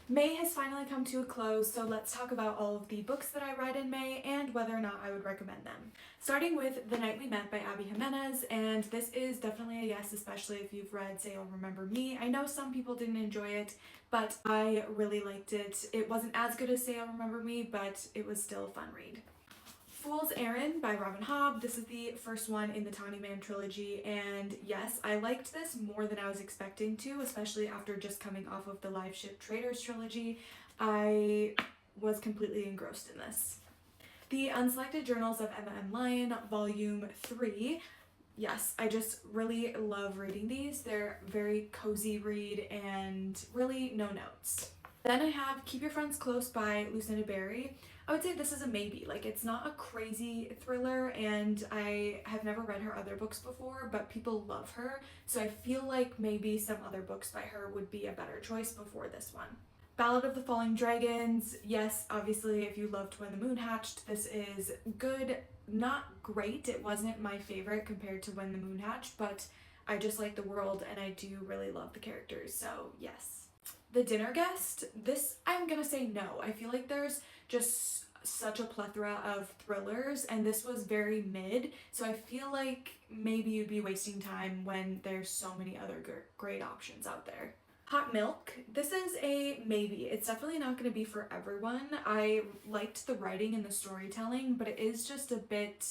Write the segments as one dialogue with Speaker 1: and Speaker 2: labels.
Speaker 1: May has finally come to a close, so let's talk about all of the books that I read in May and whether or not I would recommend them. Starting with The Night We Met by Abby Jimenez, and this is definitely a yes, especially if you've read Say You'll Remember Me. I know some people didn't enjoy it, but I really liked it. It wasn't as good as Say You'll Remember Me, but it was still a fun read. Fool's Errand by Robin Hobb. This is the first one in the Tawny Man trilogy, and yes, I liked this more than I was expecting to, especially after just coming off of the Live Ship Traders trilogy. I was completely engrossed in this. The Unselected Journals of Emma M. Lyon, Volume 3. Yes, I just really love reading these. They're very cozy read and really no notes. Then I have Keep Your Friends Close by Lucinda Berry. I would say this is a maybe. Like, it's not a crazy thriller, and I have never read her other books before, but people love her, so I feel like maybe some other books by her would be a better choice before this one. Ballad of the Falling Dragons. Yes, obviously, if you loved When the Moon Hatched, this is good. Not great. It wasn't my favorite compared to When the Moon Hatched, but I just like the world and I do really love the characters, so yes. The Dinner Guest. This, I'm gonna say no. I feel like there's just such a plethora of thrillers, and this was very mid, so I feel like maybe you'd be wasting time when there's so many other great options out there. Hot Milk. This is a maybe. It's definitely not going to be for everyone. I liked the writing and the storytelling, but it is just a bit.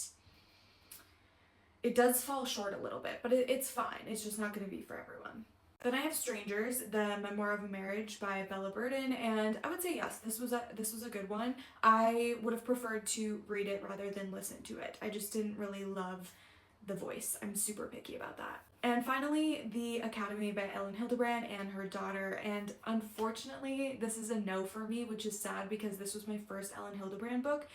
Speaker 1: It does fall short a little bit, but it's fine. It's just not going to be for everyone. Then I have Strangers, the Memoir of a Marriage by Bella Burden, and I would say yes, this was a good one. I would have preferred to read it rather than listen to it. I just didn't really love the voice. I'm super picky about that. And finally, The Academy by Ellen Hildebrand and her daughter. And unfortunately, this is a no for me, which is sad because this was my first Ellen Hildebrand book.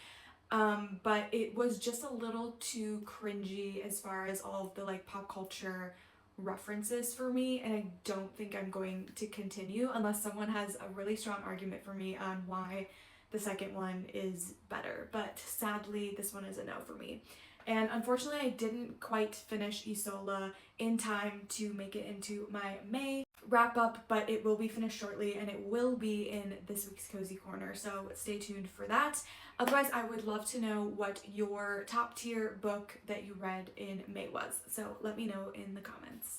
Speaker 1: But it was just a little too cringy as far as all of the like pop culture references for me, and I don't think I'm going to continue unless someone has a really strong argument for me on why the second one is better. But sadly, this one is a no for me. And unfortunately, I didn't quite finish Isola in time to make it into my May wrap up, but it will be finished shortly and it will be in this week's Cozy Corner, so stay tuned for that. Otherwise, I would love to know what your top tier book that you read in May was, so let me know in the comments.